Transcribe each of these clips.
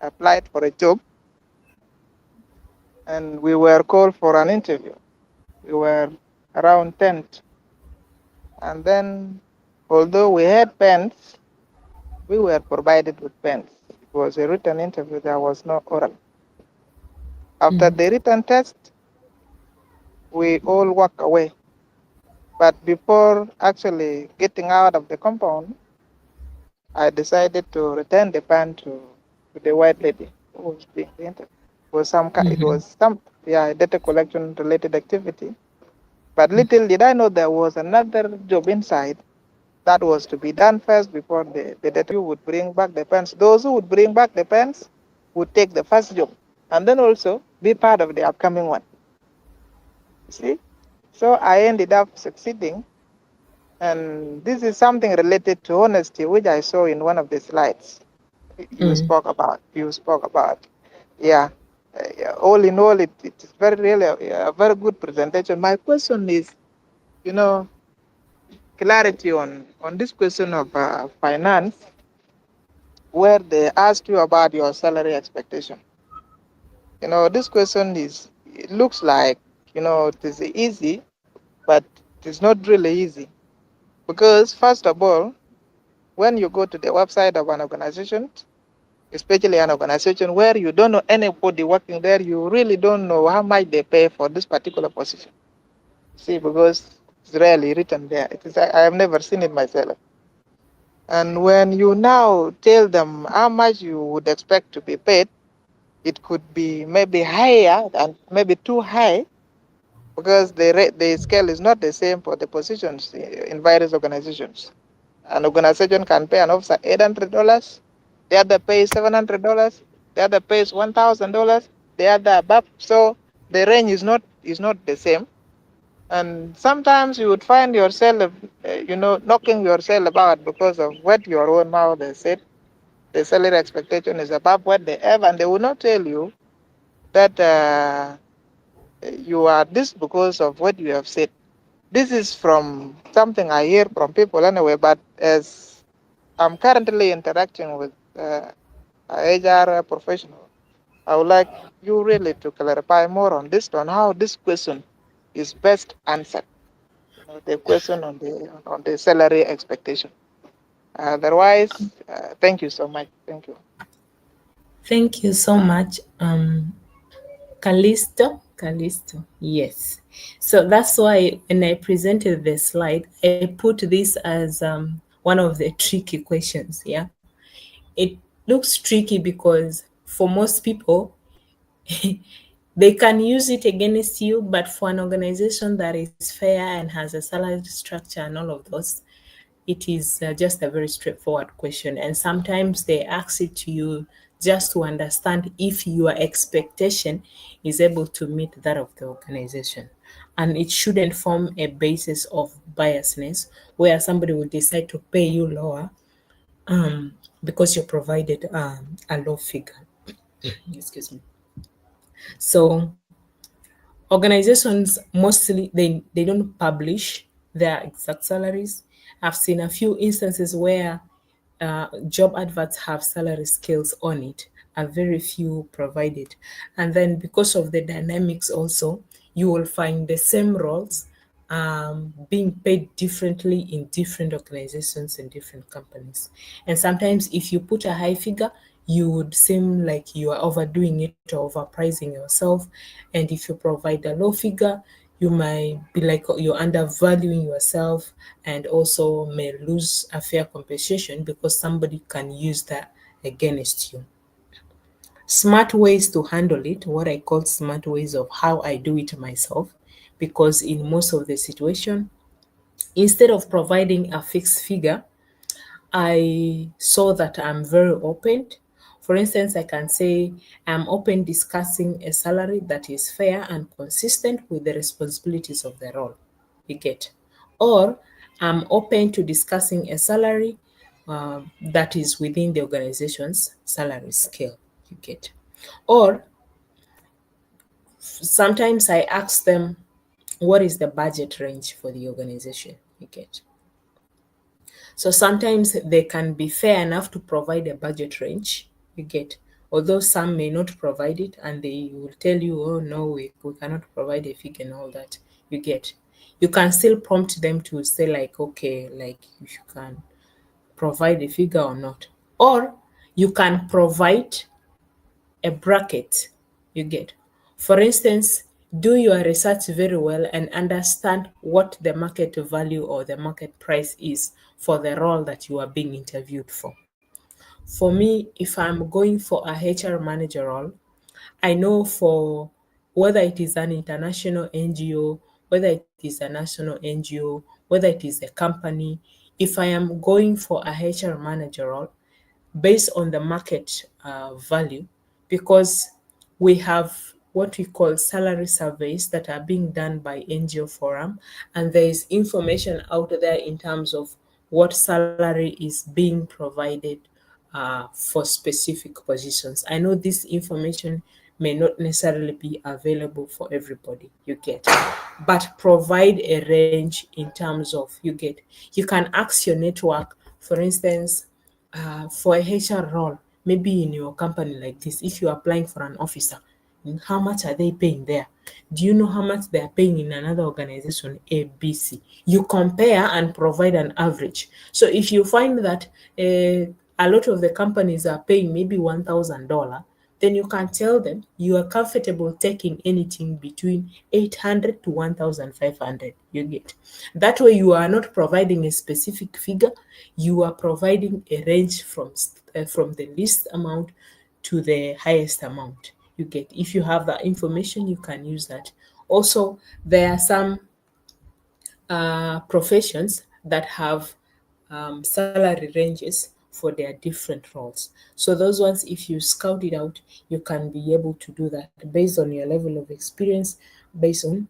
applied for a job, and we were called for an interview. We were around 10, and then although we had pens, we were provided with pens. It was a written interview. There was no oral. After the written test, we all walk away. But before actually getting out of the compound, I decided to return the pen to the white lady who was being interviewed. It was some data collection related activity. But little did I know there was another job inside that was to be done first before the data would bring back the pens. Those who would bring back the pens would take the first job and then also be part of the upcoming one. See? So I ended up succeeding. And this is something related to honesty, which I saw in one of the slides you spoke about. Yeah. All in all, it is really a very good presentation. My question is, clarity on this question of finance, where they ask you about your salary expectation. This question it looks like, it is easy, but it is not really easy. Because first of all, when you go to the website of an organization, especially an organization where you don't know anybody working there, you really don't know how much they pay for this particular position. See, because it's rarely written there. I have never seen it myself. And when you now tell them how much you would expect to be paid, it could be maybe higher and maybe too high, because the scale is not the same for the positions in various organizations. An organization can pay an officer $800, the other pays $700, the other pays $1,000, the other above. So the range is not the same. And sometimes you would find yourself, knocking yourself about because of what your own mouth has said. The salary expectation is above what they have, and they will not tell you that you are this because of what you have said. This is from something I hear from people anyway, but as I'm currently interacting with HR professional, I would like you really to clarify more on this, on how this question is best answered. The question on the salary expectation. Otherwise, thank you so much. Thank you. Thank you so much, Callisto. Yes. So that's why when I presented the slide, I put this as one of the tricky questions. Yeah. It looks tricky because for most people, they can use it against you, but for an organization that is fair and has a salary structure and all of those, it is just a very straightforward question. And sometimes they ask it to you just to understand if your expectation is able to meet that of the organization. And it shouldn't form a basis of biasness where somebody will decide to pay you lower because you provided a low figure. Excuse me. So organizations mostly they don't publish their exact salaries. I've seen a few instances where job adverts have salary scales on it, and very few provided. And then because of the dynamics also, you will find the same roles being paid differently in different organizations and different companies. And sometimes if you put a high figure, you would seem like you are overdoing it or overpricing yourself. And if you provide a low figure, you might be like you're undervaluing yourself and also may lose a fair compensation because somebody can use that against you. Smart ways to handle it, what I call smart ways of how I do it myself, because in most of the situation, instead of providing a fixed figure, I saw that I'm very open. For instance, I can say I'm open discussing a salary that is fair and consistent with the responsibilities of the role. You get. Or I'm open to discussing a salary that is within the organization's salary scale. You get. Or sometimes I ask them, what is the budget range for the organization? You get. So sometimes they can be fair enough to provide a budget range, you get, although some may not provide it and they will tell you, oh no, we cannot provide a figure and all that. You get, you can still prompt them to say like, okay, like you can provide a figure or not. Or you can provide a bracket. You get, for instance, do your research very well and understand what the market value or the market price is for the role that you are being interviewed for. For me, if I'm going for a HR manager role, I know for whether it is an international NGO, whether it is a national NGO, whether it is a company, if I am going for a HR manager role, based on the market value, because we have what we call salary surveys that are being done by NGO Forum, and there is information out there in terms of what salary is being provided for specific positions. I know this information may not necessarily be available for everybody, you get, but provide a range in terms of, you get, you can ask your network, for instance, for a HR role, maybe in your company like this, if you're applying for an officer, how much are they paying there? Do you know how much they are paying in another organization, ABC? You compare and provide an average. So if you find that a lot of the companies are paying maybe $1,000, then you can tell them you are comfortable taking anything between 800 to 1,500. You get, that way you are not providing a specific figure, you are providing a range from the least amount to the highest amount. You get, if you have that information, you can use that. Also, there are some professions that have salary ranges for their different roles. So those ones, if you scout it out, you can be able to do that based on your level of experience, based on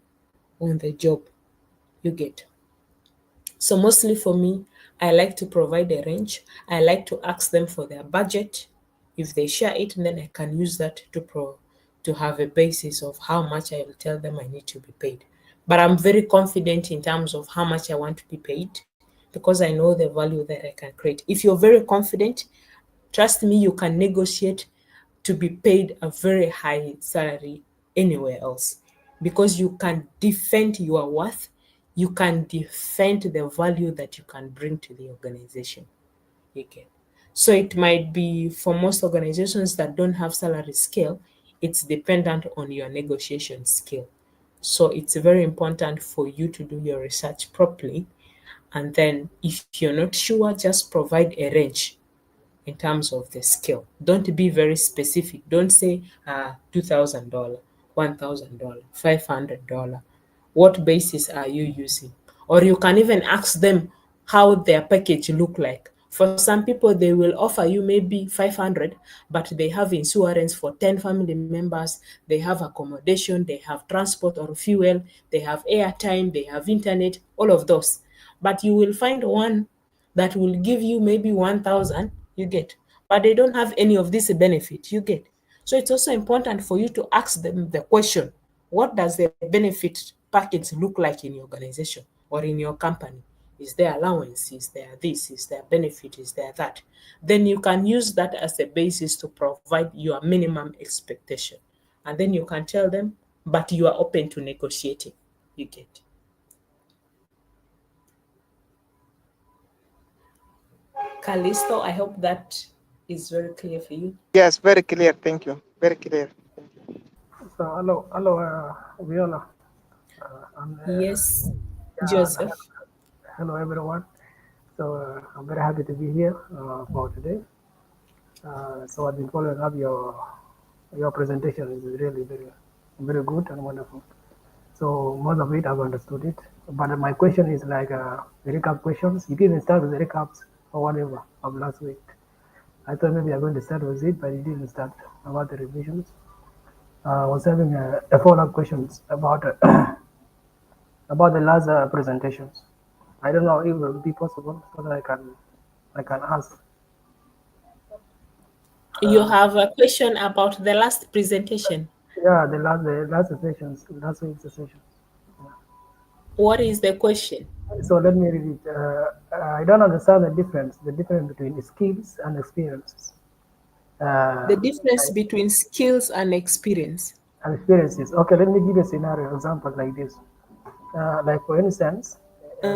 the job you get. So mostly for me, I like to provide a range. I like to ask them for their budget. If they share it, then I can use that to have a basis of how much I will tell them I need to be paid. But I'm very confident in terms of how much I want to be paid because I know the value that I can create. If you're very confident, trust me, you can negotiate to be paid a very high salary anywhere else because you can defend your worth, you can defend the value that you can bring to the organization. You get. So it might be for most organizations that don't have salary scale, it's dependent on your negotiation skill. So it's very important for you to do your research properly. And then if you're not sure, just provide a range in terms of the scale. Don't be very specific. Don't say $2,000, $1,000, $500. What basis are you using? Or you can even ask them how their package look like. For some people, they will offer you maybe 500, but they have insurance for 10 family members. They have accommodation, they have transport or fuel, they have airtime, they have internet, all of those. But you will find one that will give you maybe 1,000, you get, but they don't have any of this benefit, you get. So it's also important for you to ask them the question, what does the benefit package look like in your organization or in your company? Is there allowance? Is there this? Is there benefit? Is there that? Then you can use that as a basis to provide your minimum expectation. And then you can tell them, but you are open to negotiating. You get. Callisto, I hope that is very clear for you. Yes, very clear. Thank you. Very clear. So hello, Viola, and Yes, yeah, and Joseph. hello everyone. So I'm very happy to be here for today. So I've been following up your presentation is really very good and wonderful. So most of it I've understood it, but my question is like the recap questions. You didn't start with the recaps or whatever of last week. I thought maybe I'm going to start with it, but you didn't start about the revisions. I was having a follow-up questions about about the last presentations. I don't know if it will be possible so that I can ask. You have a question about the last presentation. Yeah, the last sessions, last week's sessions. What is the question? So let me read it. I don't understand the difference between skills and experiences. uh, The difference between skills and experience. and experiences. Okay, let me give you a scenario example like this. Like for instance,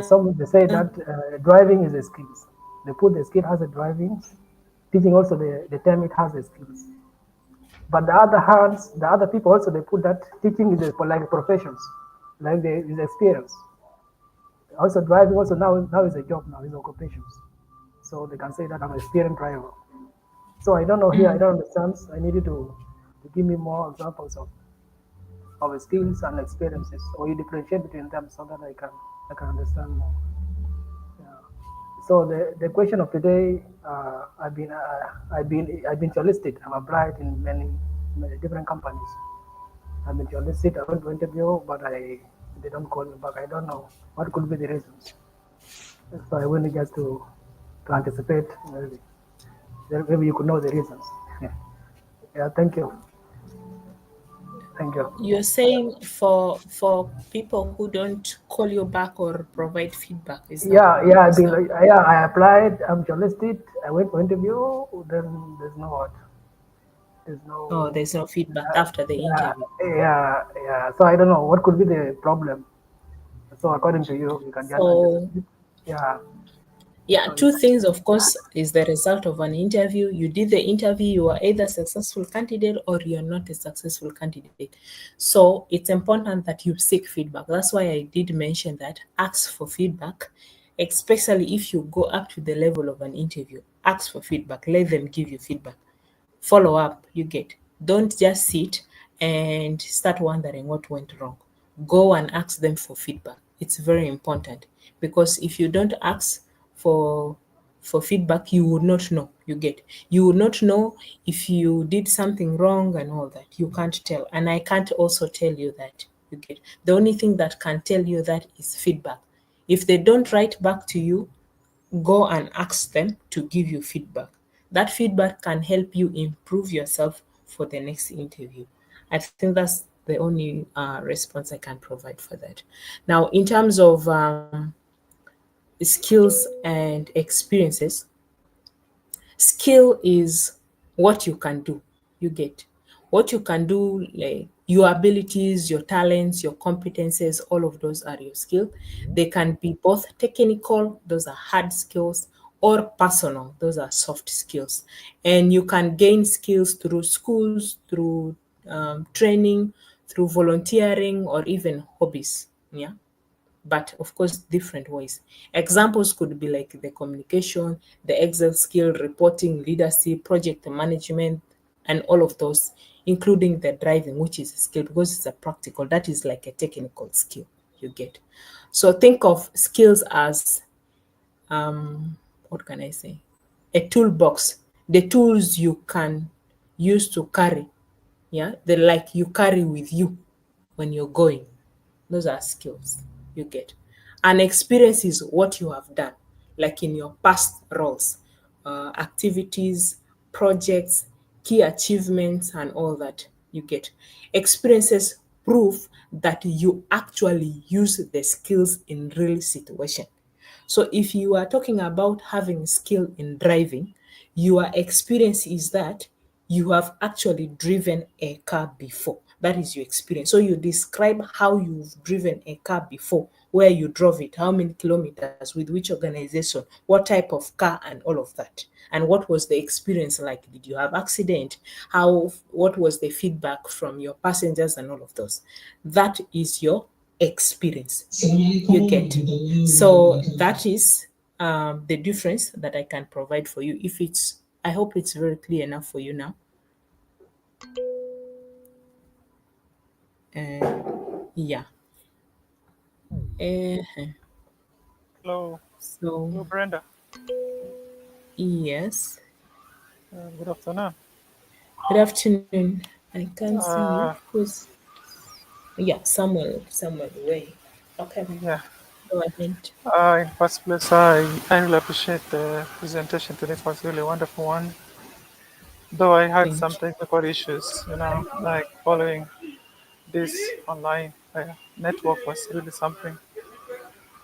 some they say that driving is a skills. They put the skill as a driving. Teaching also the term it has a skills. But the other hands, the other people also they put that teaching is a, like professions, like the is experience. Also driving also now is a job now is occupations. So they can say that I'm an experienced driver. So I don't know here, I don't understand. I needed to give me more examples of skills and experiences, or you differentiate between them so that I can understand more. Yeah. So the question of today, I've been solicited. I'm applied in many different companies. I've been solicited. I went to interview, but they don't call me back. I don't know what could be the reasons. So I wanted just to anticipate. Maybe you could know the reasons. Yeah. Thank you. Thank you. You're saying for people who don't call you back or provide feedback, Yeah. is that Yeah. I applied. I'm solicited. I went for interview. Then there's no what. There's oh, no. there's no feedback after the Yeah. interview? Yeah. So I don't know what could be the problem. So according to you, you can just So anticipate. Yeah. yeah, So you two can. things, of course, is the result of an interview. You did the interview, you are either successful candidate or you're not a successful candidate. So it's important that you seek feedback. That's why I did mention that ask for feedback, especially if you go up to the level of an interview. Ask for feedback, let them give you feedback. Follow up, you get. Don't just sit and start wondering what went wrong. Go and ask them for feedback. It's very important because if you don't ask for for feedback, you would not know. You get. You would not know if you did something wrong and all that. You can't tell, and I can't also tell you that. You get. The only thing that can tell you that is feedback. If they don't write back to you, go and ask them to give you feedback. That feedback can help you improve yourself for the next interview. I think that's the only response I can provide for that. Now, in terms of skills and experiences, skill is what you can do. You get what you can do, like your abilities, your talents, your competences, all of those are your skill. They can be both technical, those are hard skills, or personal, those are soft skills. And you can gain skills through schools, through training, through volunteering, or even hobbies. Yeah, but of course different ways. Examples could be like the communication, the Excel skill, reporting, leadership, project management, and all of those, including the driving, which is a skill because it's a practical, that is like a technical skill. You get. So think of skills as what can I say? A toolbox, the tools you can use to carry. Yeah, the like you carry with you when you're going. Those are skills you get. And experience is what you have done, like in your past roles, activities, projects, key achievements, and all that you get. Experiences prove that you actually use the skills in real situation. So if you are talking about having skill in driving, your experience is that you have actually driven a car before. That is your experience. So you describe how you've driven a car before, where you drove it, how many kilometers, with which organization, what type of car, and all of that. And what was the experience like? Did you have accident? What was the feedback from your passengers and all of those? That is your experience you get. So that is the difference that I can provide for you. If it's, I hope it's very clear enough for you now. Yeah. uh, Hello, so hello, Brenda. yes, Good afternoon. good afternoon. I can't see you Uh, who's, yeah, Samuel Way. Okay, yeah. go ahead. In first place, I really appreciate the presentation today. It was really a wonderful one. Though I had some Thank technical issues, like following this online network was really something.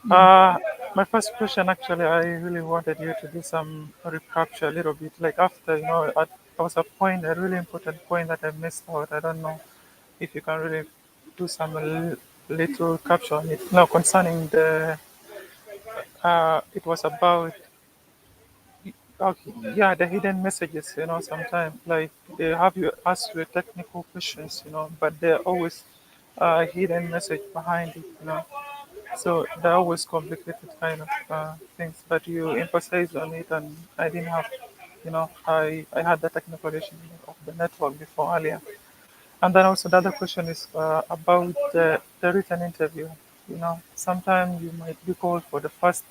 Uh, my first question, actually, I really wanted you to do some recapture a little bit, like after, there was a point, a really important point that I missed out. I don't know if you can really do some little capture on it. Now concerning the, it was about, okay, yeah, the hidden messages. Sometimes like they have you ask you technical questions, but there always hidden message behind it. So they're always complicated kind of things, but you emphasize on it, and I didn't have, I had the technical issue of the network before earlier. And then also the other question is about the written interview. Sometimes you might be called for the first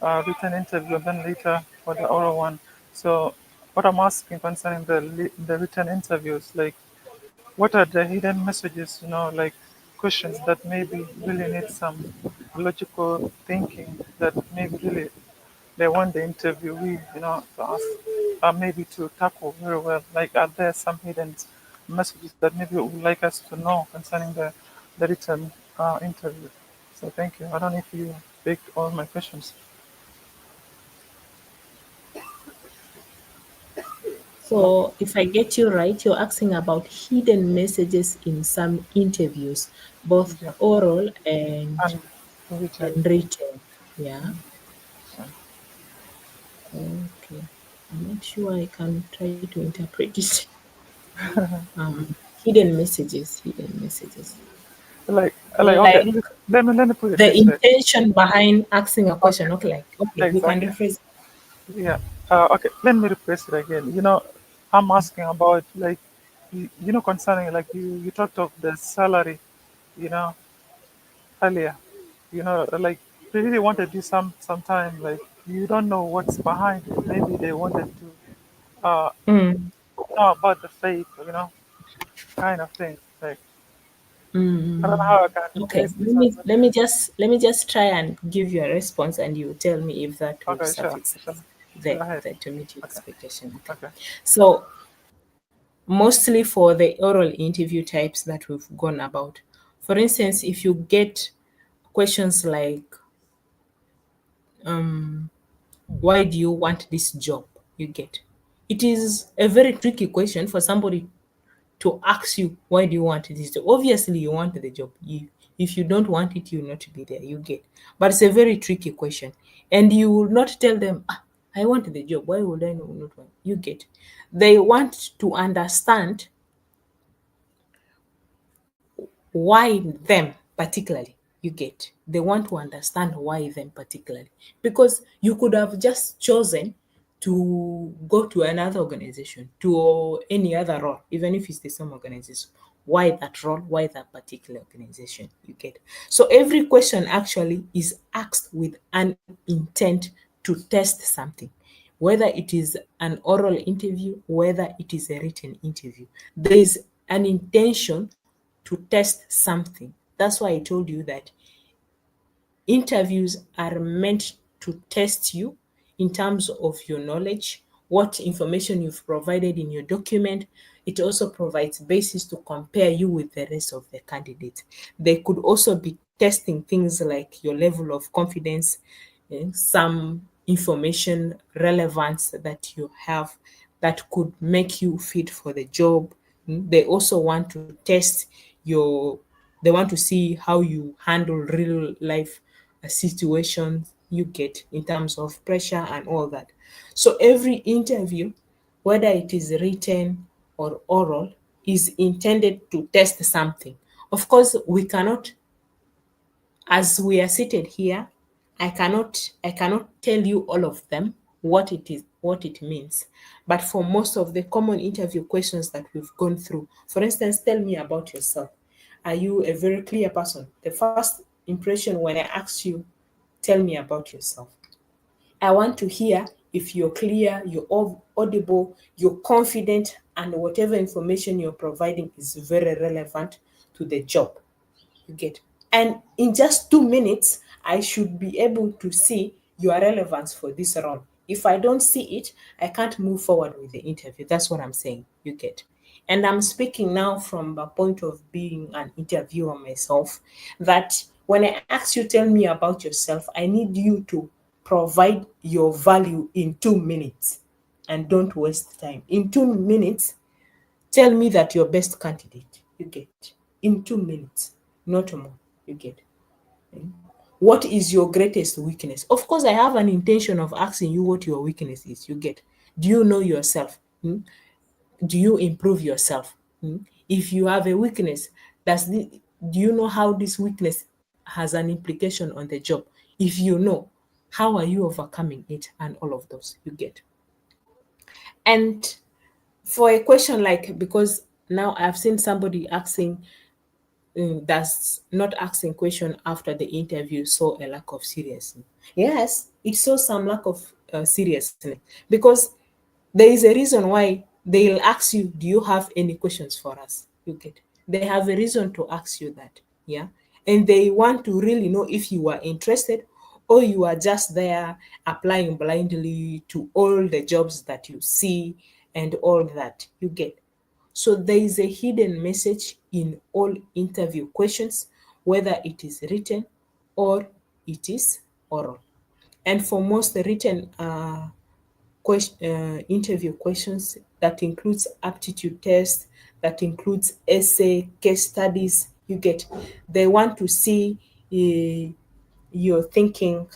written interview, and then later for the oral one. So what I'm asking concerning the written interviews, like what are the hidden messages, like questions that maybe really need some logical thinking, that maybe really they want the interviewee, to ask, maybe to tackle very well. Like, are there some hidden messages that maybe you would like us to know concerning the written interview? So thank you. I don't know if you picked all my questions. So, if I get you right, you're asking about hidden messages in some interviews, both Yeah, oral and written. and written. Yeah. Yeah. Okay. I'm not sure I can try to interpret it. Hidden messages, hidden messages. Like okay, Like let me put it the this way. intention behind asking a Okay, question. Okay, like, okay, you can exactly. rephrase. Yeah. Okay. Let me replace it again. I'm asking about, like, concerning, like, you talked of the salary, you know, earlier. Like, they really wanted you sometime, like, you don't know what's behind it. Maybe they wanted to Mm, know about the fake, kind of thing. Like, I don't know mm. how I can Okay, rephrase this one, but let me just try and give you a response, and you tell me if that will okay, sure, suffice sure. Go ahead. to meet your Okay, expectation. Okay, okay. so mostly for the oral interview types that we've gone about. For instance, if you get questions like, why do you want this job? You get, it is a very tricky question for somebody to ask you, why do you want this job? Obviously you want the job. If you don't want it, you'll not be there. You get, but it's a very tricky question, and you will not tell them, I want the job, why would I not want? You get, they want to understand why them particularly. You get, they want to understand why them particularly, because you could have just chosen to go to another organization, to any other role, even if it's the same organization. Why that role? Why that particular organization? You get, so every question actually is asked with an intent to test something, whether it is an oral interview, whether it is a written interview. There is an intention to test something. That's why I told you that interviews are meant to test you in terms of your knowledge, what information you've provided in your document. It also provides basis to compare you with the rest of the candidates. They could also be testing things like your level of confidence, some information relevance that you have that could make you fit for the job. They also want to test your, they want to see how you handle real life situations, you get, in terms of pressure and all that. So every interview, whether it is written or oral, is intended to test something. Of course, we cannot, as we are seated here, I cannot tell you all of them, what it is, what it means. But for most of the common interview questions that we've gone through, for instance, tell me about yourself. Are you a very clear person? The first impression when I ask you, tell me about yourself, I want to hear if you're clear, you're audible, you're confident, and whatever information you're providing is very relevant to the job. You get, and in just 2 minutes I should be able to see your relevance for this role. If I don't see it, I can't move forward with the interview. That's what I'm saying. You get, and I'm speaking now from a point of being an interviewer myself, that when I ask you, tell me about yourself, I need you to provide your value in 2 minutes. and don't waste time. In 2 minutes, tell me that your best candidate, you get. In 2 minutes, not more, you get. What is your greatest weakness? Of course, I have an intention of asking you what your weakness is, you get. Do you know yourself? Do you improve yourself? If you have a weakness, do you know how this weakness has an implication on the job? If you know, how are you overcoming it and all of those, you get. And for a question like, because now I've seen somebody asking, that's not asking question after the interview saw a lack of seriousness. Yes, it shows some lack of seriousness, because there is a reason why they'll ask you, do you have any questions for us? You get. They have a reason to ask you that. Yeah. And they want to really know if you are interested, or you are just there applying blindly to all the jobs that you see and all that. You get. So there is a hidden message in all interview questions, whether it is written or it is oral. And for most written interview questions, that includes aptitude tests, that includes essay, case studies, you get. They want to see your thinking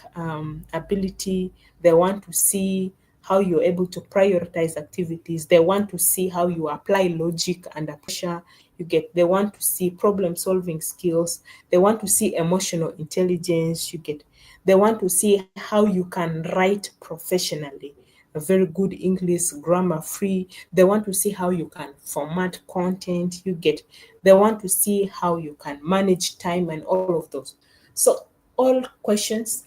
ability. They want to see how you're able to prioritize activities. They want to see how you apply logic under pressure. You get. They want to see problem solving skills. They want to see emotional intelligence. You get. They want to see how you can write professionally, a very good English, grammar free. They want to see how you can format content. You get. They want to see how you can manage time and all of those. So all questions,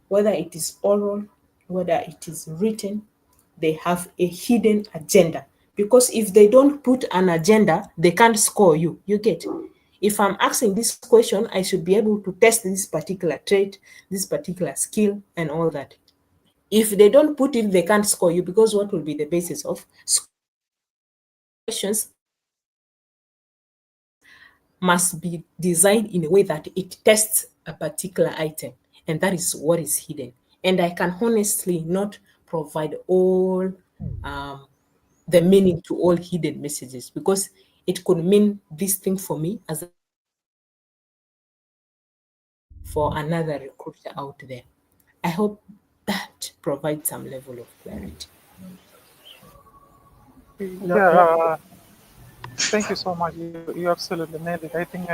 whether it is oral, whether it is written, they have a hidden agenda. Because if they don't put an agenda, they can't score you. You get. If I'm asking this question, I should be able to test this particular trait, this particular skill, and all that. If they don't put it, they can't score you, because what will be the basis of scoring you? Questions must be designed in a way that it tests a particular item, and that is what is hidden. And I can honestly not provide all um, the meaning to all hidden messages, because it could mean this thing for me as a candidate, but it could mean something else for another recruiter out there. I hope that provides some level of clarity. No, Yeah, no. thank you so much. You absolutely nailed it. I think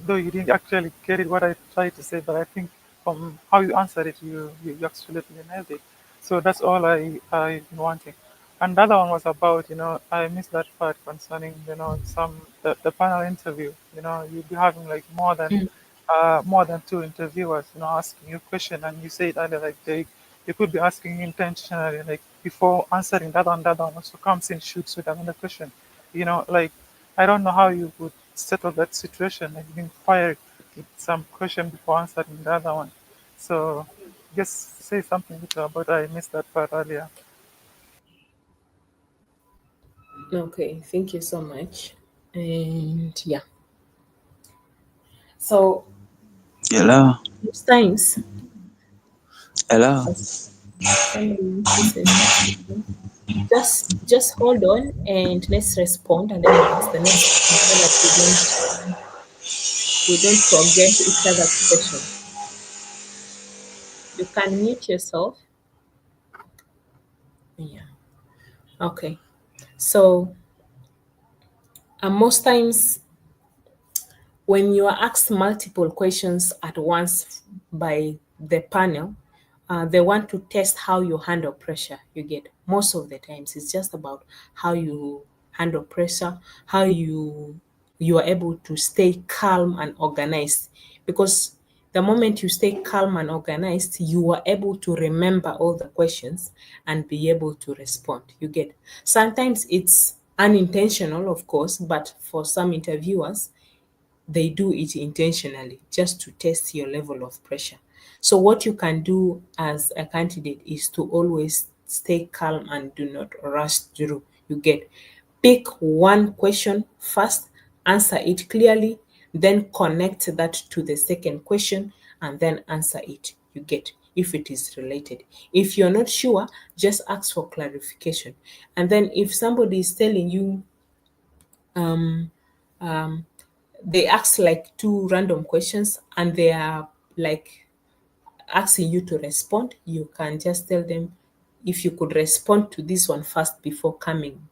though you didn't actually get it what I tried to say, but I think from how you answered it, you absolutely nailed it. So that's all I've been wanting. And the other one was about, I missed that part concerning, the panel interview. You'll be having like more than two interviewers, asking you a question, and you said earlier like they could be asking you intentionally, like before answering that one also comes in shoots with another question. Like I don't know how you would settle that situation, like being fired with some question before answering the other one. So just say something little about I missed that part earlier. Okay, thank you so much. And yeah, so Hello, most times, hello. as somebody who says something, just hold on and let's respond, and then we'll ask the next question so that we don't forget each other's question. You can mute yourself. Yeah. Okay. So most times when you are asked multiple questions at once by the panel, they want to test how you handle pressure. You get. Most of the times it's just about how you handle pressure, how you are able to stay calm and organized. Because the moment you stay calm and organized, you are able to remember all the questions and be able to respond. You get. Sometimes it's unintentional, of course, but for some interviewers, they do it intentionally just to test your level of pressure. So, what you can do as a candidate is to always stay calm and do not rush through. You get. Pick one question first, answer it clearly, then connect that to the second question, and then answer it. You get. if it is related. If you're not sure, just ask for clarification. And then if somebody is telling you, they ask like two random questions and they are like asking you to respond, you can just tell them if you could respond to this one first before coming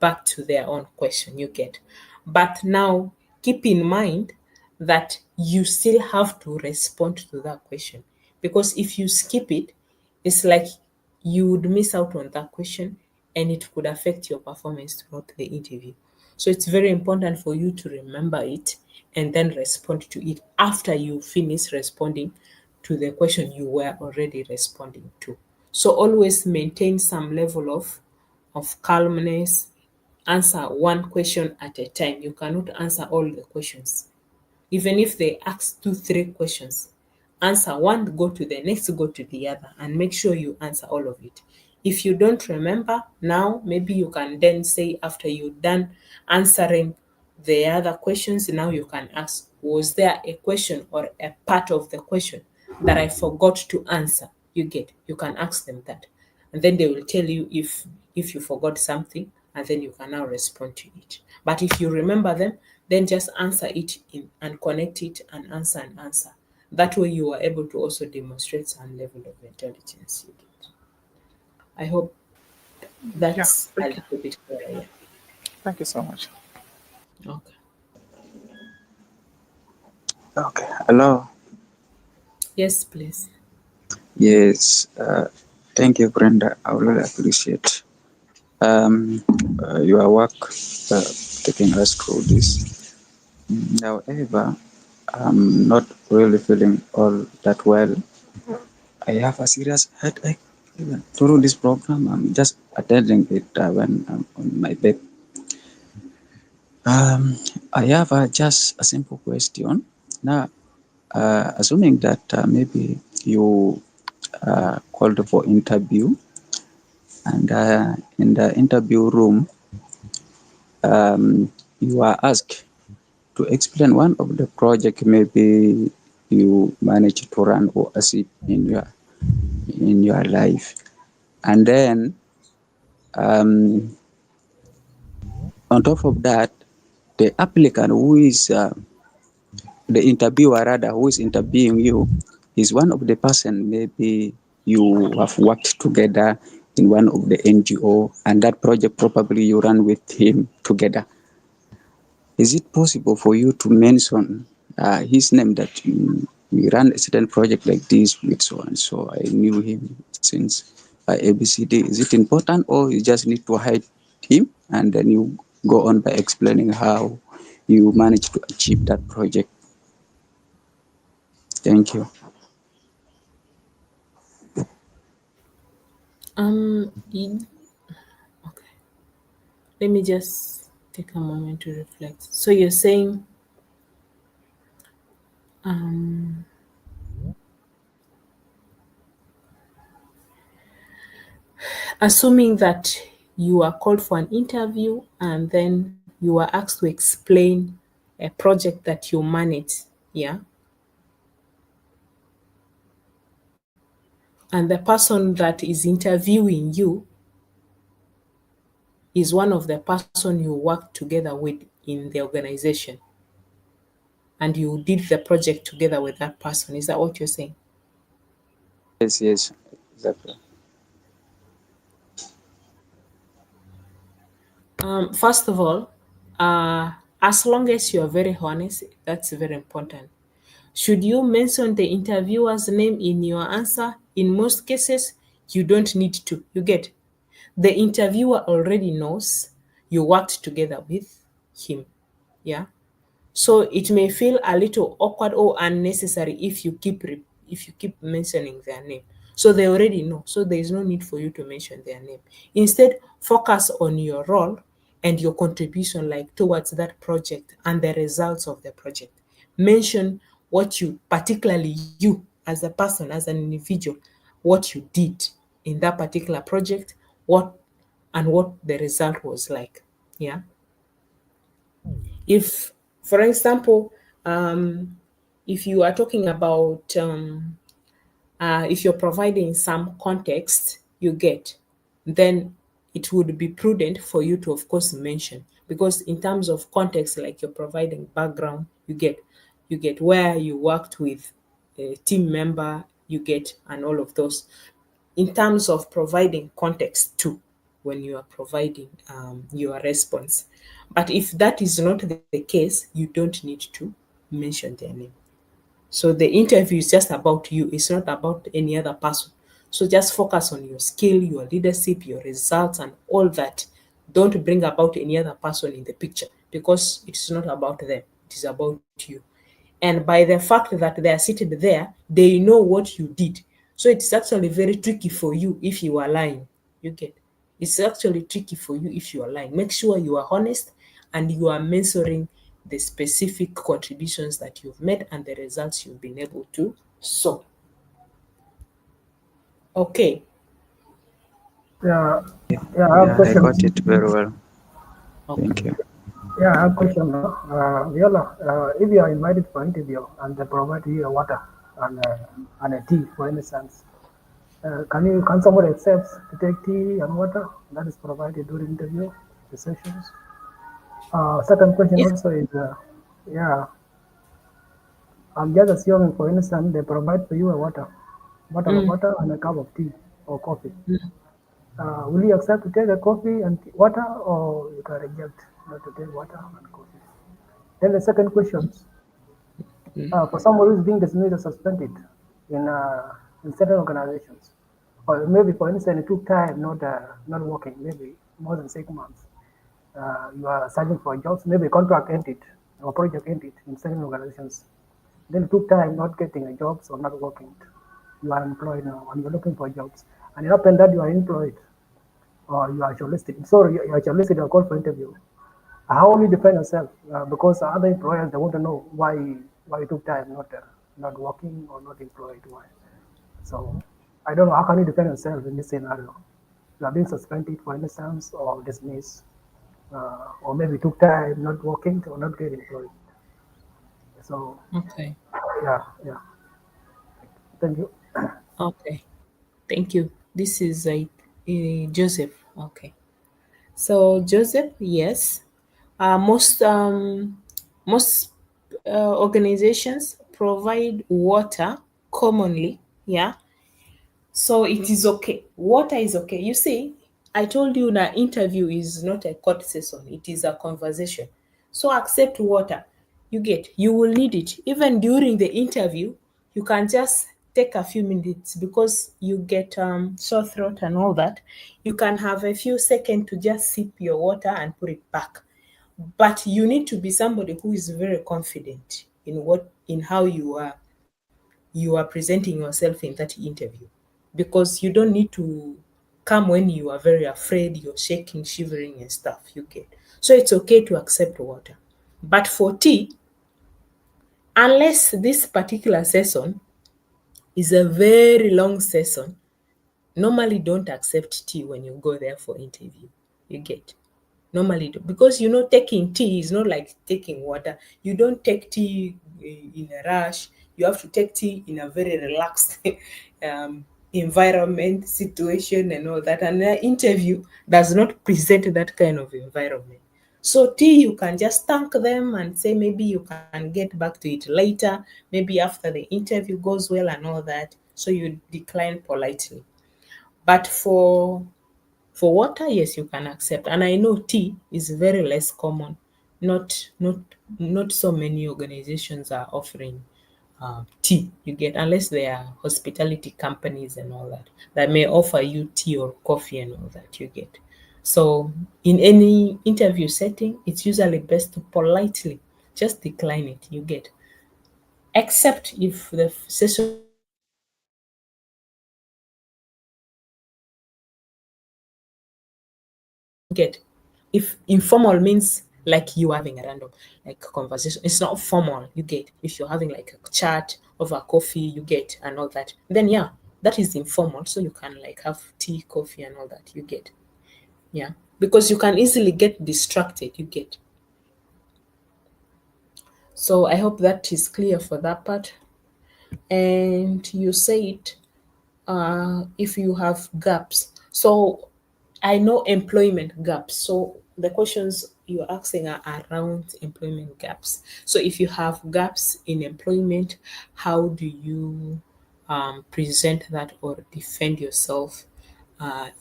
back to their own question, you get. But now keep in mind that you still have to respond to that question, because if you skip it, it's like you would miss out on that question and it could affect your performance throughout the interview. So it's very important for you to remember it and then respond to it after you finish responding to the question you were already responding to. So always maintain some level of calmness. Answer one question at a time. You cannot answer all the questions. Even if they ask two, three questions, answer one, go to the next, go to the other, and make sure you answer all of it. If you don't remember now, maybe you can then say after you're done answering the other questions, now you can ask, was there a question or a part of the question that I forgot to answer? You get, you can ask them that. And then they will tell you if you forgot something, and then you can now respond to it. But if you remember them, then just answer it in and connect it and answer. That way you are able to also demonstrate some level of intelligence you get. I hope Yeah, that's a thank you. little bit clearer. Yeah. Thank you so much. Okay. Okay. Hello. Yes, please. Yes. Thank you, Brenda. I really appreciate your work taking us through this. However, I'm not really feeling all that well. I have a serious headache. Even through this program, I'm just attending it when I'm on my bed. Um, I have just a simple question. Now, assuming that maybe you called for interview, and in the interview room, you are asked to explain one of the project maybe you managed to run or achieve in your life, and then um, on top of that, the applicant who is the interviewer rather who is interviewing you is one of the person maybe you have worked together in one of the NGO, and that project probably you run with him together. Is it possible for you to mention his name that we ran a certain project like this with so and so? I knew him since ABCD. Is it important, or you just need to hide him and then you go on by explaining how you managed to achieve that project? Thank you. In, okay. Let me just take a moment to reflect. So you're saying, um, assuming that you are called for an interview and then you are asked to explain a project that you manage, yeah, and the person that is interviewing you is one of the person you work together with in the organization, and you did the project together with that person. Is that what you're saying? Yes, yes, exactly. First of all, as long as you are very honest, that's very important. Should you mention the interviewer's name in your answer? In most cases, you don't need to. You get, the interviewer already knows you worked together with him. Yeah. So it may feel a little awkward or unnecessary if you keep mentioning their name. So they already know. So there is no need for you to mention their name. Instead, focus on your role and your contribution like towards that project and the results of the project. Mention what you, particularly you as a person, as an individual, what you did in that particular project, what the result was like. Yeah. If, for example, if you are talking about if you're providing some context, you get, then it would be prudent for you to, of course, mention, because in terms of context, like you're providing background, you get where you worked with a team member, you get, and all of those, in terms of providing context too, when you are providing your response. But if that is not the case, you don't need to mention their name. So the interview is just about you, it's not about any other person. So just focus on your skill, your leadership, your results, and all that. Don't bring about any other person in the picture, because it's not about them, it is about you. And by the fact that they are seated there, they know what you did. So it's actually very tricky for you if you are lying. You get, it's actually tricky for you if you are lying. Make sure you are honest and you are mentoring the specific contributions that you've made and the results you've been able to. So, okay. Yeah, Yeah, yeah, I have yeah, I question. got it very well. Thank Okay. you. Yeah, I have question. Viola, if you are invited for interview and they provide you a water and a tea, for instance, can somebody accept to take tea and water that is provided during interview, the sessions? Second question If also is, yeah, I'm just assuming, for instance, they provide for you a water, bottle of mm, water and a cup of tea or coffee. mm, Will you accept to take a coffee and water, or you can reject not to take water and coffee? Then the second question, mm, for someone who is being dismissed or suspended in certain organizations, or maybe for instance it took time not working, maybe more than 6 months. You are searching for jobs, maybe contract ended or project ended in certain organizations. Then it took time not getting a jobs or not working. You are employed now and you're looking for jobs. And it happened that you are employed or you are shortlisted. Sorry, you are shortlisted or called for interview. How will you defend yourself? Because other employers they want to know why you took time not working or not employed. Why? So I don't know how can you defend yourself in this scenario. You are being suspended, for instance, or dismissed, or maybe took time not working or not getting employed. So okay. yeah, yeah. Thank you. Okay. Thank you. This is Joseph. Okay. So Joseph, yes, most organizations provide water commonly. Yeah, so it is okay. Water is okay. You see, I told you that interview is not a court session, it is a conversation. So accept water. You get, you will need it. Even during the interview, you can just take a few minutes because you get sore throat and all that. You can have a few seconds to just sip your water and put it back. But you need to be somebody who is very confident in how you are presenting yourself in that interview, because you don't need to come when you are very afraid, you're shaking, shivering and stuff. You get, so it's okay to accept water. But for tea, unless this particular session is a very long session, normally don't accept tea when you go there for interview. You get, normally do, because taking tea is not like taking water. You don't take tea in a rush. You have to take tea in a very relaxed um, environment, situation and all that, and the interview does not present that kind of environment. So tea, you can just thank them and say maybe you can get back to it later, maybe after the interview goes well and all that, so you decline politely. But for water, yes, you can accept. And I know tea is very less common. Not so many organizations are offering tea. You get, unless they are hospitality companies and all that may offer you tea or coffee and all that. You get. So in any interview setting, it's usually best to politely just decline it. You get, except if the session is very informal, like you get, if informal means like you are having a random like conversation, it's not formal. You get, if you're having like a chat over coffee, you get, and all that, then yeah, that is informal, so you can like have tea, coffee and all that. You get, yeah, because you can easily get distracted. You get. So I hope that is clear for that part. And you said if you have gaps. So I know employment gaps. So the questions you're asking are around employment gaps. So if you have gaps in employment, how do you present that or defend yourself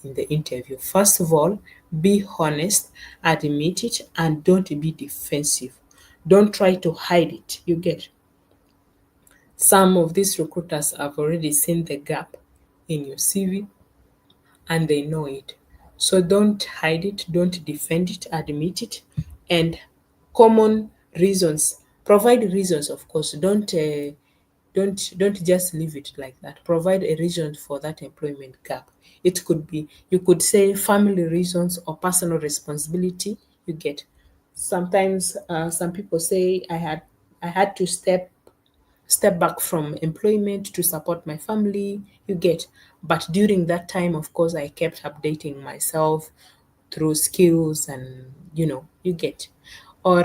in the interview? First of all, be honest, admit it, and don't be defensive. Don't try to hide it. You get, some of these recruiters have already seen the gap in your CV and they know it. So don't hide it, don't defend it, admit it. And common reasons, provide reasons, of course. Don't just leave it like that. Provide a reason for that employment gap. It could be, you could say family reasons or personal responsibility. You get, sometimes some people say I had to step back from employment to support my family. You get, but during that time, of course, I kept updating myself through skills, and you get, or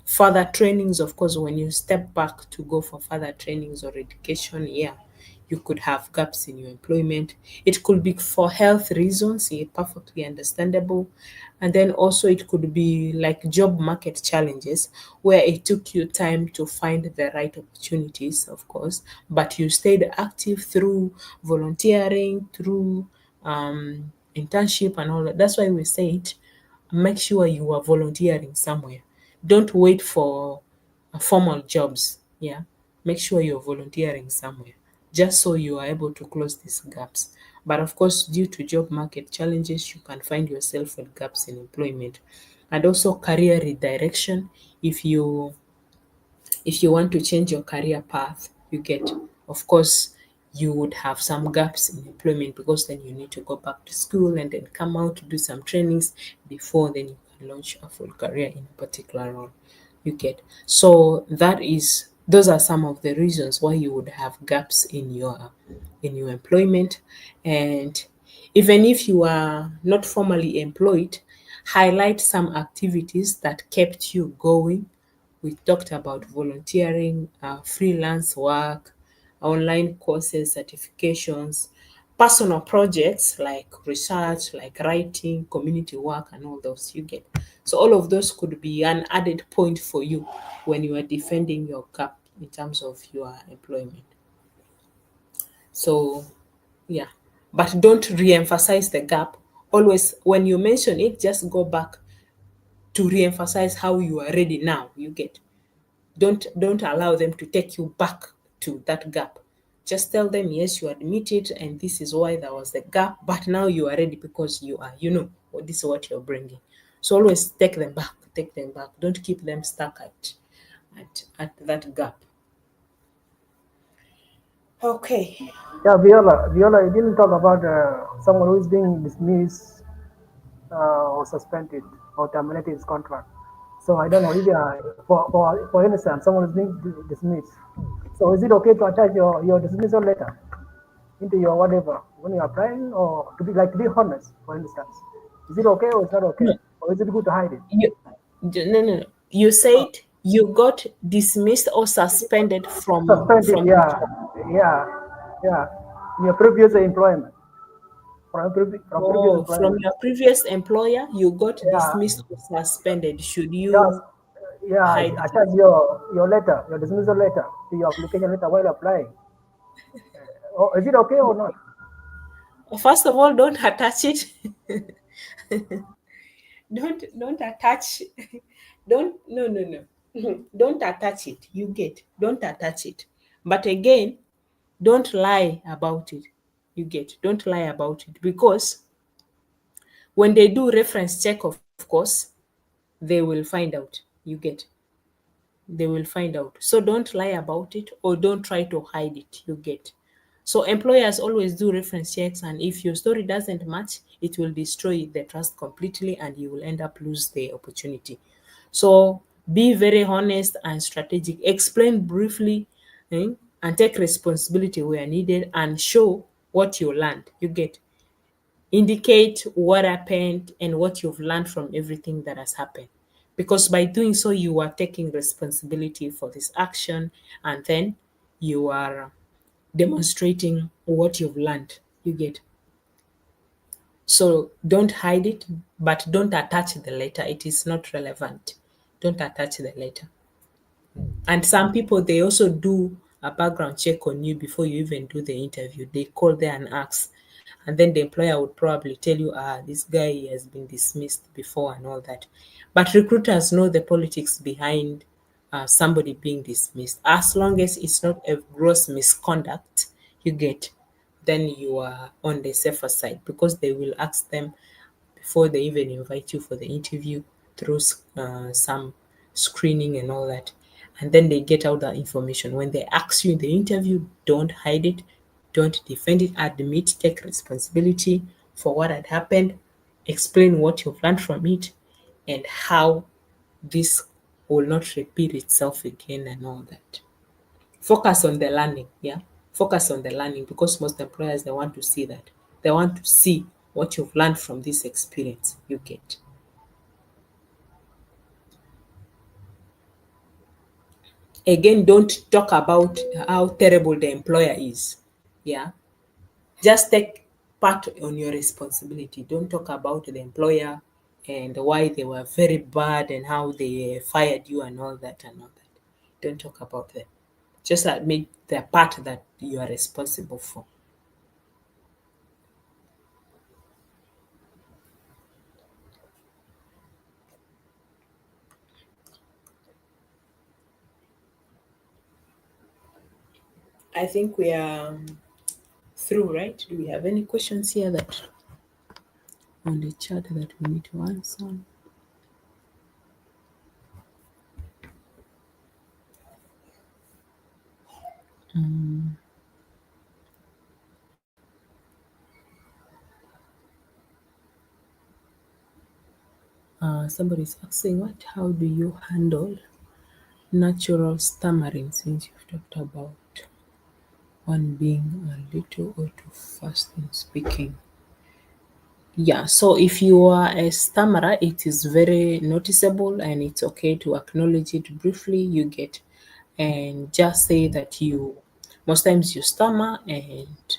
further trainings. Of course, when you step back to go for further trainings or education, yeah, you could have gaps in your employment. It could be for health reasons, yeah, perfectly understandable. And then also it could be like job market challenges, where it took you time to find the right opportunities, of course, but you stayed active through volunteering, through internship and all that. That's why we say it, make sure you are volunteering somewhere. Don't wait for formal jobs. Yeah, make sure you're volunteering somewhere, just so you are able to close these gaps. But of course, due to job market challenges, you can find yourself with gaps in employment. And also career redirection. If you if you want to change your career path, you get, of course, you would have some gaps in employment, because then you need to go back to school and then come out to do some trainings before then you can launch a full career in a particular role. You get, so those are some of the reasons why you would have gaps in your employment. And even if you are not formally employed, highlight some activities that kept you going. We talked about volunteering, freelance work, online courses, certifications, personal projects like research, like writing, community work, and all those. You get, so all of those could be an added point for you when you are defending your gap in terms of your employment. So, yeah, but don't re-emphasize the gap. Always, when you mention it, just go back to re-emphasize how you are ready now. You get, don't allow them to take you back to that gap. Just tell them, yes, you admit it, and this is why there was a gap, but now you are ready because this is what you're bringing. So always take them back. Don't keep them stuck at that gap. Okay. Yeah, Viola, you didn't talk about someone who is being dismissed or suspended or terminated his contract. So I don't know if for instance, someone is being dismissed. So is it okay to attach your dismissal letter into your whatever when you're applying, or to be honest, for instance? Is it okay or is not okay? No, Or is it good to hide it? you, no. You said you got dismissed or suspended from Suspended, from which yeah, one? yeah, yeah. In your previous employment, from previous Oh, from employment. your previous employer, you got Yeah, dismissed or suspended. Should yes, you yeah. hide Attach that? your letter, your dismissal letter to your application letter while applying. Oh, is it okay or not? First of all, don't attach it. Don't attach. Don't, no. Don't attach it. You get. Don't attach it. But again, don't lie about it. You get. Don't lie about it, because when they do reference check, of course, they will find out. You get, they will find out. So don't lie about it, or don't try to hide it. You get. So employers always do reference checks, and if your story doesn't match, it will destroy the trust completely, and you will end up lose the opportunity. So be very honest and strategic. Explain briefly, and take responsibility where needed, and show what you learned. You get, indicate what happened and what you've learned from everything that has happened. Because by doing so, you are taking responsibility for this action, and then you are demonstrating what you've learned. You get. So don't hide it, but don't attach the letter. It is not relevant. Don't attach the letter. And some people, they also do a background check on you before you even do the interview. They call there and ask. And then the employer would probably tell you, this guy has been dismissed before and all that. But recruiters know the politics behind somebody being dismissed. As long as it's not a gross misconduct, you get, then you are on the safer side because they will ask them before they even invite you for the interview through some screening and all that. And then they get out that information. When they ask you in the interview, don't hide it, don't defend it, admit, take responsibility for what had happened, explain what you've learned from it, and how this will not repeat itself again and all that. Focus on the learning, yeah. Focus on the learning because most employers, they want to see that. They want to see what you've learned from this experience you get. Again, don't talk about how terrible the employer is. Yeah. Just take part on your responsibility. Don't talk about the employer and why they were very bad and how they fired you and all that and all that. Don't talk about them. Just admit the part that you are responsible for. I think we are through, right? Do we have any questions here that on the chat that we need to answer? Somebody's asking, what? How do you handle natural stammering? Since you've talked about one being a little or too fast in speaking. Yeah, so if you are a stammerer, it is very noticeable and it's okay to acknowledge it briefly. You get, and just say that you, most times you stammer and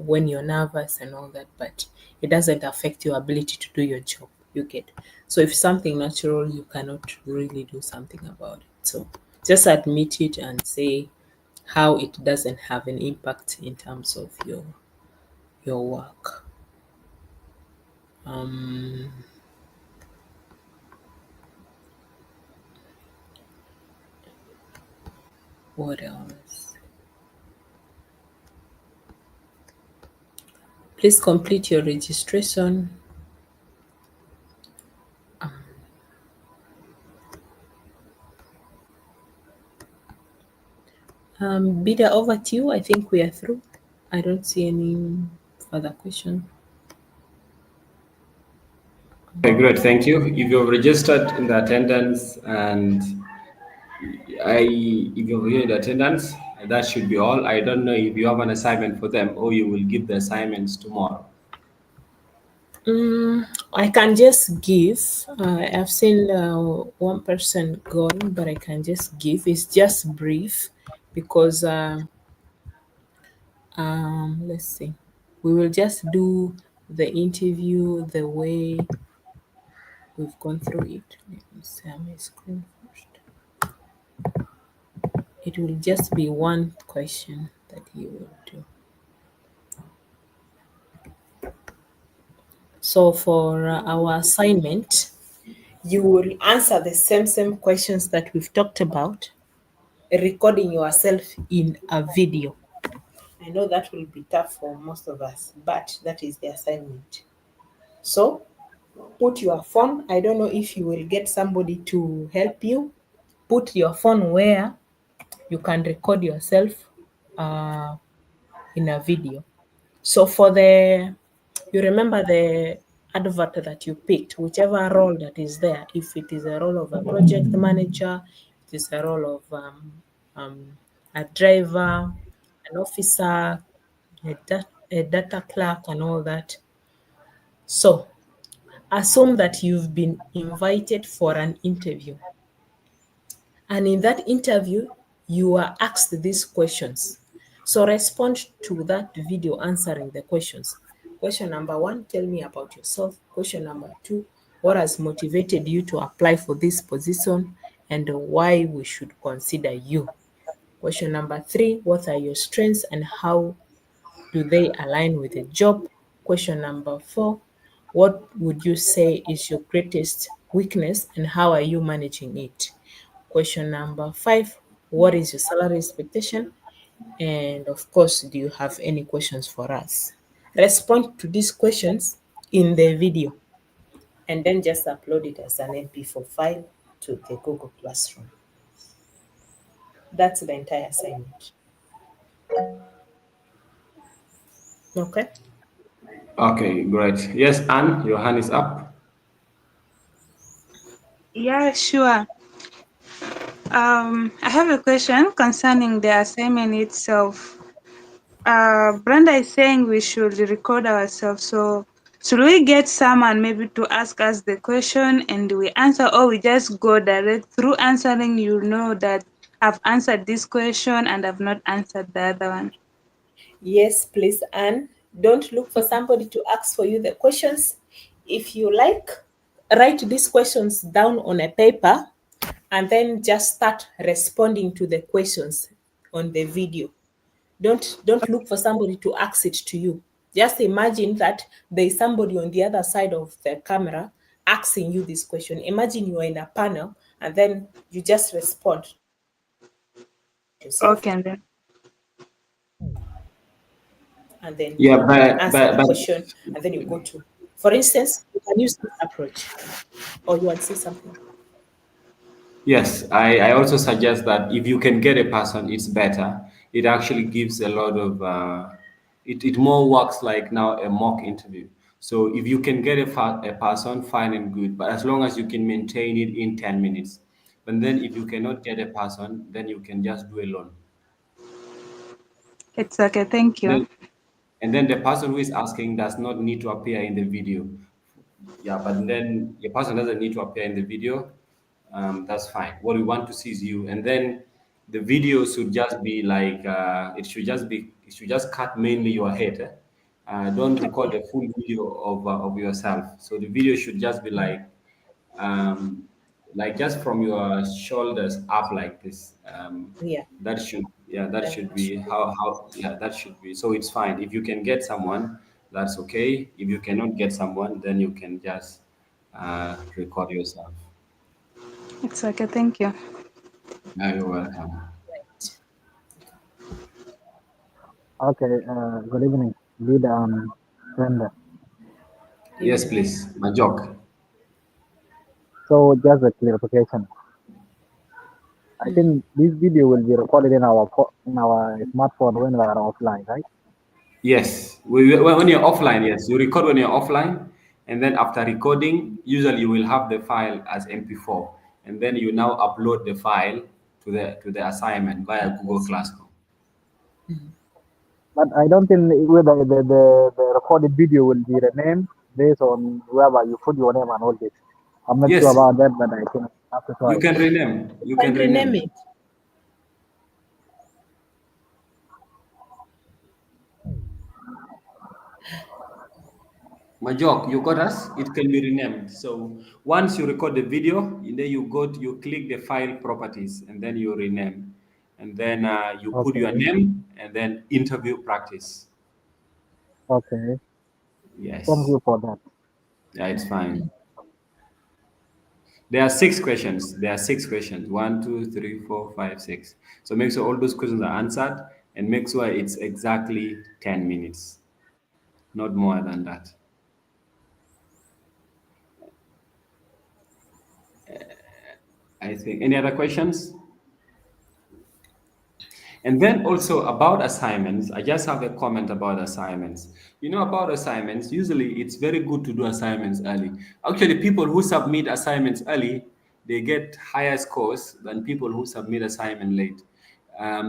when you're nervous and all that, but it doesn't affect your ability to do your job. You get. So if something natural, you cannot really do something about it. So just admit it and say how it doesn't have an impact in terms of your work. What else? Please complete your registration. Bida, over to you. I think we are through. I don't see any further question. Okay, great. Thank you. If you've registered in the attendance and if you're here in attendance, that should be all. I don't know if you have an assignment for them or you will give the assignments tomorrow. I can just give. I've seen one person gone, but I can just give. It's just brief because let's see. We will just do the interview the way we've gone through it. Let me share my screen first. It will just be one question that you will do. So for our assignment, you will answer the same questions that we've talked about, recording yourself in a video. I know that will be tough for most of us, but that is the assignment. So put your phone. I don't know if you will get somebody to help you. Put your phone where you can record yourself in a video. So for you remember the advert that you picked, whichever role that is there, if it is a role of a project manager, it is a role of a driver, an officer, a data clerk, and all that. So assume that you've been invited for an interview. And in that interview, you are asked these questions. So respond to that video answering the questions. Question number one, tell me about yourself. Question number two, what has motivated you to apply for this position and why we should consider you? Question number three, what are your strengths and how do they align with the job? Question number four, what would you say is your greatest weakness and how are you managing it? Question number five, what is your salary expectation? And of course, do you have any questions for us? Respond to these questions in the video and then just upload it as an MP4 file to the Google Classroom. That's the entire assignment. Okay? Okay, great. Yes, Anne, your hand is up. Yeah, sure. I have a question concerning the assignment itself. Brenda is saying we should record ourselves. So should we get someone maybe to ask us the question and we answer, or we just go direct through answering? You know that I've answered this question and I've not answered the other one. Yes, please. And don't look for somebody to ask for you the questions. If you like, write these questions down on a paper and then just start responding to the questions on the video. Don't look for somebody to ask it to you. Just imagine that there is somebody on the other side of the camera asking you this question. Imagine you are in a panel and then you just respond. Tell me about yourself, Okay, and then and then Yeah, you answer the question, and then you go to, for instance, you can use this approach. Or you want to say something? yes, I also suggest that if you can get a person, it's better. It actually gives a lot of, it more works like now a mock interview. So if you can get a person, fine and good, but as long as you can maintain it in 10 minutes. And then if you cannot get a person, then you can just do alone. it's okay. Thank you. Then, and then the person who is asking does not need to appear in the video. Yeah, but then your person doesn't need to appear in the video. That's fine. What we want to see is you, and then the video should just be like it should just cut mainly your head. Don't record Okay. the full video of yourself. So the video should just be um, like just from your shoulders up like this. Yeah. That should, yeah, that Then should that be should be how yeah, that should be. So it's fine. If you can get someone, that's okay. If you cannot get someone, then you can just record yourself. It's okay. Thank you. You're welcome. right. Okay, good evening, leader and Brenda. Yes, Evening. please. My joke. So just a clarification. I think this video will be recorded in our in our smartphone when we are offline, right? Yes. When you're offline, yes, you record when you're offline, and then after recording, usually you will have the file as MP4, and then you now upload the file to the assignment via Google Yes. Classroom. But I don't think whether the recorded video will be renamed based on wherever you put your name and all this. I'm not sure Yes, about that, but I think I have to try. you can rename. You You can can rename rename. it. Majok, you got us? It can be renamed. So once you record the video, and then you click the file properties, and then you rename, and then you put your Okay, name, and then interview practice. okay. Thank Yes, you for that. yeah, it's fine. There are six questions. There are six questions. One, two, three, four, five, six. So make sure all those questions are answered, and make sure it's exactly 10 minutes, not more than that. I think. Any other questions? And then also about assignments, I just have a comment about assignments. You know, about assignments, usually it's very good to do assignments early. Actually, people who submit assignments early, they get higher scores than people who submit assignment late.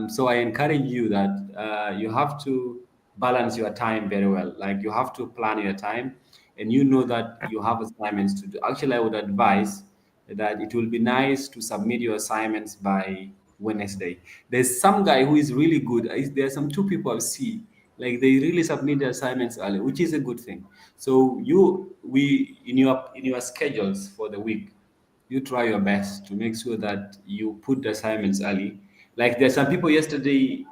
So I encourage you that you have to balance your time very well. Like you have to plan your time, and you know that you have assignments to do. Actually, I would advise that it will be nice to submit your assignments by Wednesday. There's some guy who is really good. There are some two people I see, like they really submit the assignments early, which is a good thing. So we in your schedules for the week, you try your best to make sure that you put the assignments early. Like there's some people yesterday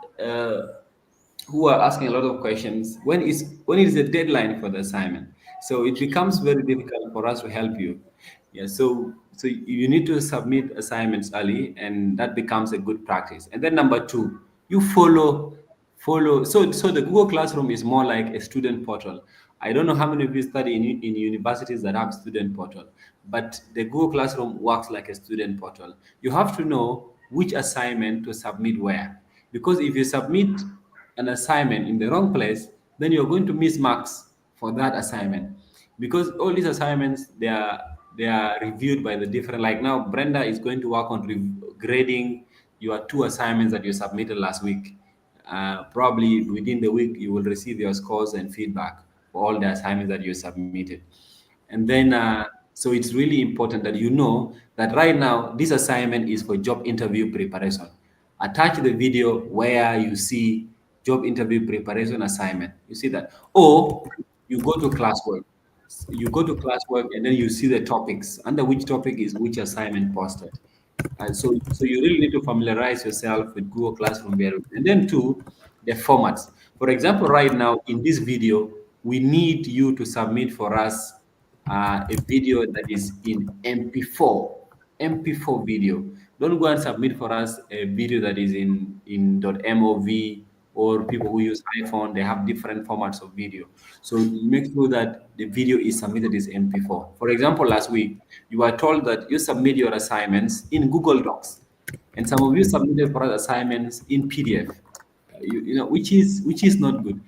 who are asking a lot of questions. When is the deadline for the assignment? So it becomes very difficult for us to help you. Yeah, so you need to submit assignments early, and that becomes a good practice. And then number two, you follow. So the Google Classroom is more like a student portal. I don't know how many of you study in universities that have student portal, but the Google Classroom works like a student portal. You have to know which assignment to submit where, because if you submit an assignment in the wrong place, then you're going to miss marks for that assignment, because all these assignments they are reviewed by the different. Like now, Brenda is going to work on grading your two assignments that you submitted last week. Probably within the week, you will receive your scores and feedback for all the assignments that you submitted. And then, so it's really important that you know that right now, this assignment is for job interview preparation. Attach the video where you see job interview preparation assignment. You see that. Or you go to classwork. You go to classwork and then you see the topics under which topic is which assignment posted. So you really need to familiarize yourself with Google Classroom very well. And then two, the formats. For example, right now in this video, we need you to submit for us a video that is in MP4 video. Don't go and submit for us a video that is in .mov, or people who use iPhone, they have different formats of video. So make sure that the video is submitted as MP4. For example, last week, you were told that you submit your assignments in Google Docs, and some of you submitted for us assignments in PDF. Which is not good.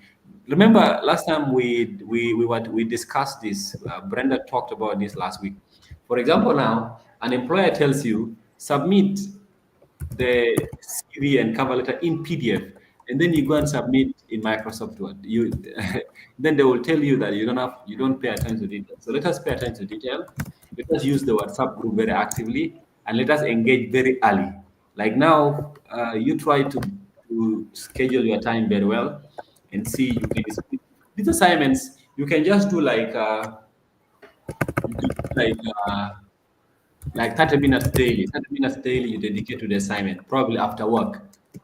Remember last time we discussed this. Brenda talked about this last week. For example, now an employer tells you submit the CV and cover letter in PDF, and then you go and submit in Microsoft Word. Then they will tell you that you don't pay attention to detail. So let us pay attention to detail. Let us use the WhatsApp group very actively, and let us engage very early. Like now, you try to schedule your time very well, and see you can these assignments. You can just do you can do like 30 minutes daily. 30 minutes daily you dedicate to the assignment, probably after work.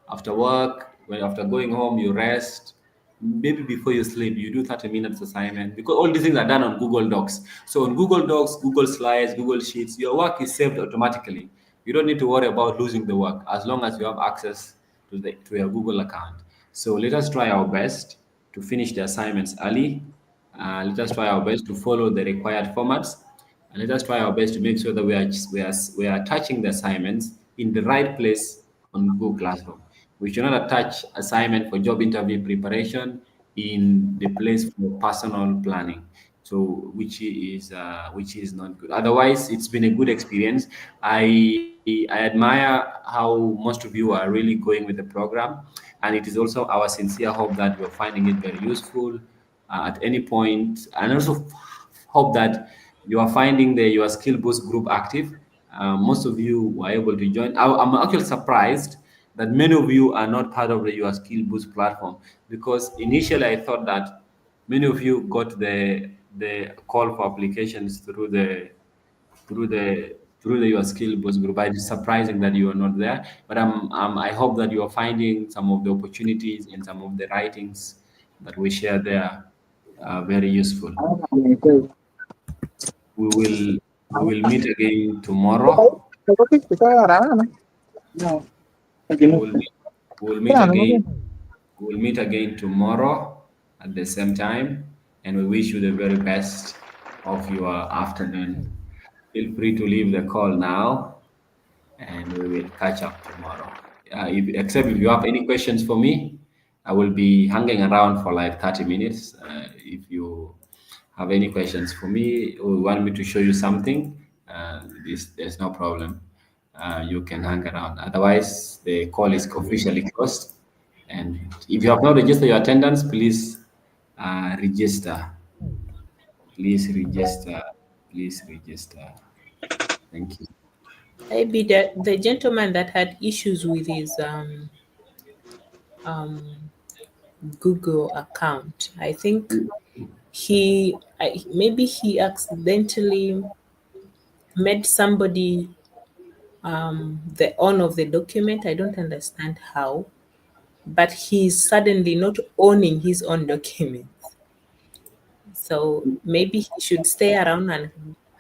After work, when after going home, you rest. Maybe before you sleep, you do 30 minutes assignment, because all these things are done on Google Docs. So on Google Docs, Google Slides, Google Sheets, your work is saved automatically. You don't need to worry about losing the work as long as you have access to your Google account. So let us try our best to finish the assignments early. Let us try our best to follow the required formats, and let us try our best to make sure that we are attaching the assignments in the right place on Google Classroom. We should not attach assignment for job interview preparation in the place for personal planning. So which is not good. Otherwise, it's been a good experience. I admire how most of you are really going with the program, and it is also our sincere hope that you're finding it very useful at any point, and also hope that you are finding your skill boost group active. Most of you were able to join. I'm actually surprised that many of you are not part of the your skill boost platform, because initially I thought that many of you got the call for applications through the your skill boost group. It's surprising that you are not there, but I hope that you are finding some of the opportunities and some of the writings that we share there very useful. We will meet again tomorrow. We'll meet, we'll meet again. We'll meet again tomorrow at the same time, and we wish you the very best of your afternoon. Feel free to leave the call now, and we will catch up tomorrow. Except if you have any questions for me, I will be hanging around for like 30 minutes. If you have any questions for me or want me to show you something, there's no problem. You can hang around. Otherwise, the call is officially closed. And if you have not registered your attendance, please register. Please register. Please register. Thank you. Maybe the gentleman that had issues with his um, Google account. I think maybe he accidentally made somebody the owner of the document. I don't understand how, but he's suddenly not owning his own documents. So maybe he should stay around and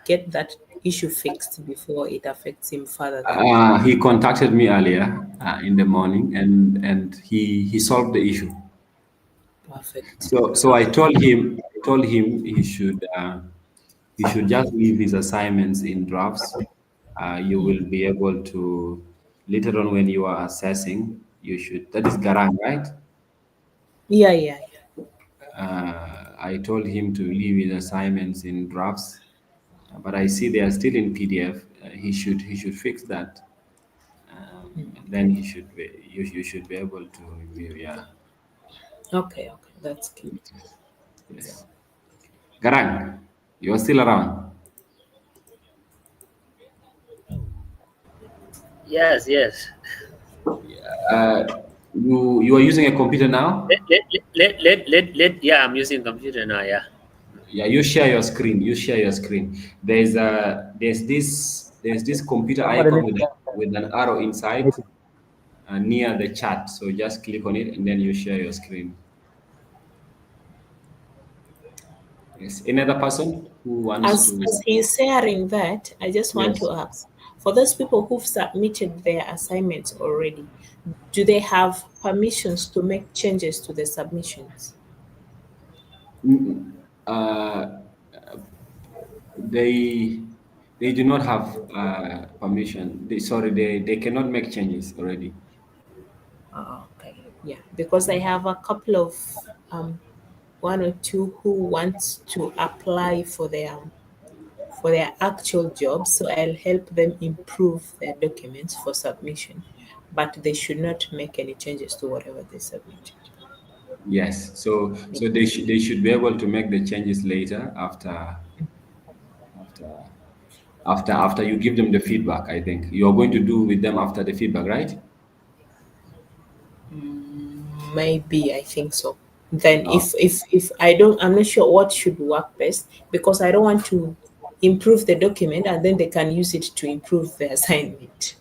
get that issue fixed before it affects him further than that. He contacted me earlier in the morning, and he solved the issue. Perfect. So I told him he should just leave his assignments in drafts. You will be able to later on when you are assessing. You should, that is Garang, right? Yeah, yeah, yeah. I told him to leave his assignments in drafts, but I see they are still in PDF. He should fix that. Then you should be able to review. Yeah. Okay, okay, that's good. Yes. Garang, you are still around. Yes, yes. Uh, you are using a computer now. Yeah, I'm using computer now. Yeah. Yeah, you share your screen. You share your screen. There's this computer Somebody icon need with to with an arrow inside meeting. near the chat. So just click on it and then you share your screen. Yes. Another person who wants to. As he's sharing that, I just want Yes. to ask for those people who've submitted their assignments already, do they have permissions to make changes to the submissions? Mm, Uh, they they do not have permission. They cannot make changes already. Oh, okay, yeah, because I have a couple of um, one or two who want to apply for their actual jobs, so I'll help them improve their documents for submission, but they should not make any changes to whatever they submitted. Yes. So they should be able to make the changes later after after you give them the feedback. I think you're going to do with them after the feedback, right? Maybe I think so. Then Oh, if I don't, I'm not sure what should work best because I don't want to improve the document and then they can use it to improve the assignment.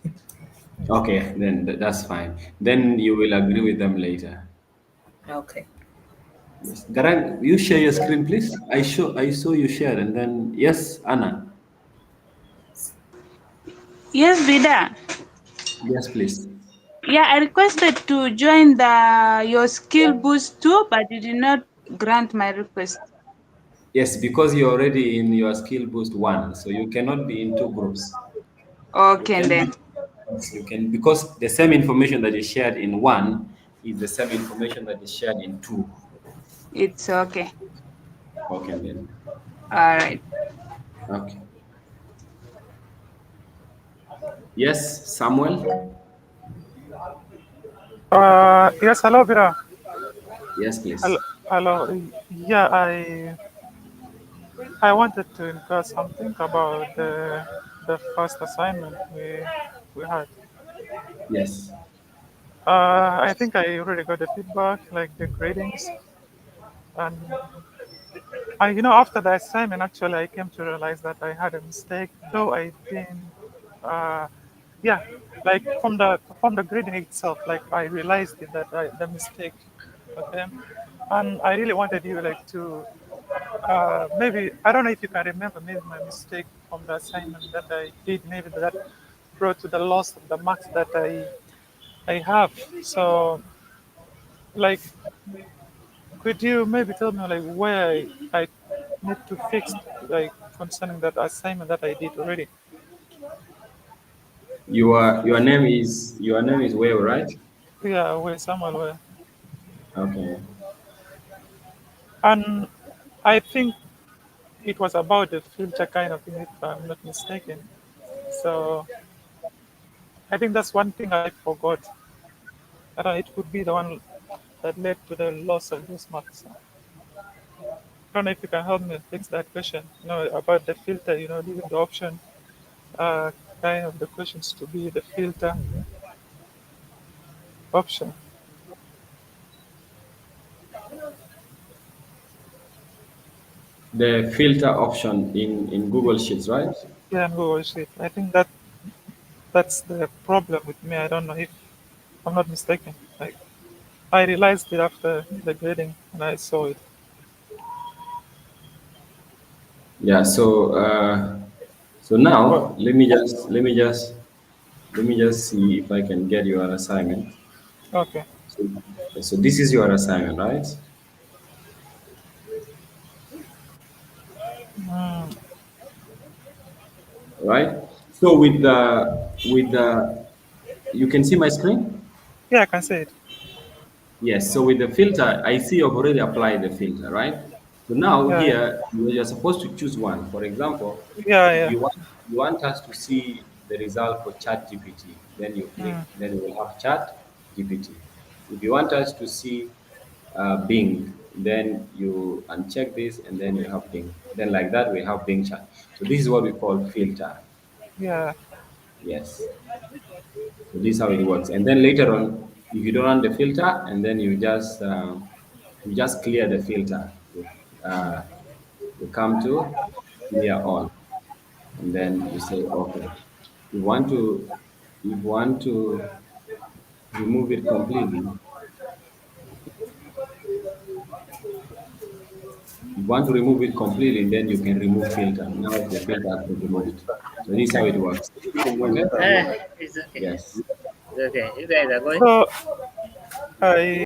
okay, then that's fine. Then you will agree with them later. Okay. Yes. Garang, you share your screen, please. I saw you share, and then yes, Anna. Yes, Bida. Yes, please. Yeah, I requested to join the your skill boost too, but you did not grant my request. Yes, because you're already in your skill boost one, so you cannot be in two groups. You Okay, can then be, yes, you can, because the same information that is shared in one is the same information that is shared in two. it's okay. Okay, then. All right. Okay. Yes, Samuel. Yes, hello, Bira. Yes, Hello, please. hello. Yeah, I wanted to inquire something about the first assignment we had. Yes. I think I already got the feedback, like the gradings, and after the assignment, actually, I came to realize that I had a mistake, though I didn't. Uh, yeah, like from the grading itself, like I realized the mistake. Okay, and I really wanted you like to maybe I don't know if you can remember maybe my mistake from the assignment that I did, maybe that brought to the loss of the marks that I have. So like, could you maybe tell me like where I need to fix like concerning that assignment that I did already? Your name is Will, right? Yeah, where Samuel were. Okay. And I think it was about the filter kind of thing, if I'm not mistaken. So I think that's one thing I forgot. I don't know, it could be the one that led to the loss of those marks. I don't know if you can help me fix that question. About the filter, leaving the option kind of the questions to be the filter option. The filter option in Google Sheets, right? Yeah, and Google Sheet. I think that's the problem with me. I don't know if I'm not mistaken. Like I realized it after the grading and I saw it. Yeah. So But now let me just see if I can get your assignment. okay. So, so this is your assignment, right? Mm, Right. So with the you can see my screen. yeah, I can say it. Yes. So with the filter, I see you've already applied the filter, right? So now Yeah, here you're supposed to choose one. For example, yeah, if yeah. you want us to see the result for Chat GPT, then you click. Mm, Then you will have Chat GPT. If you want us to see Bing, then you uncheck this, and then you have Bing. Then like that, we have Bing Chat. So this is what we call filter. yeah, Yes. So this is how it works. And then later on, if you don't want the filter, and then you just clear the filter. Uh, you come to clear all, and then you say okay. You want to you want to remove it completely. You want to remove it completely, then you can remove filter. Now the filter has been removed. So this is how okay. it works. Okay. It's okay. Yes. It's okay. You guys are going. So I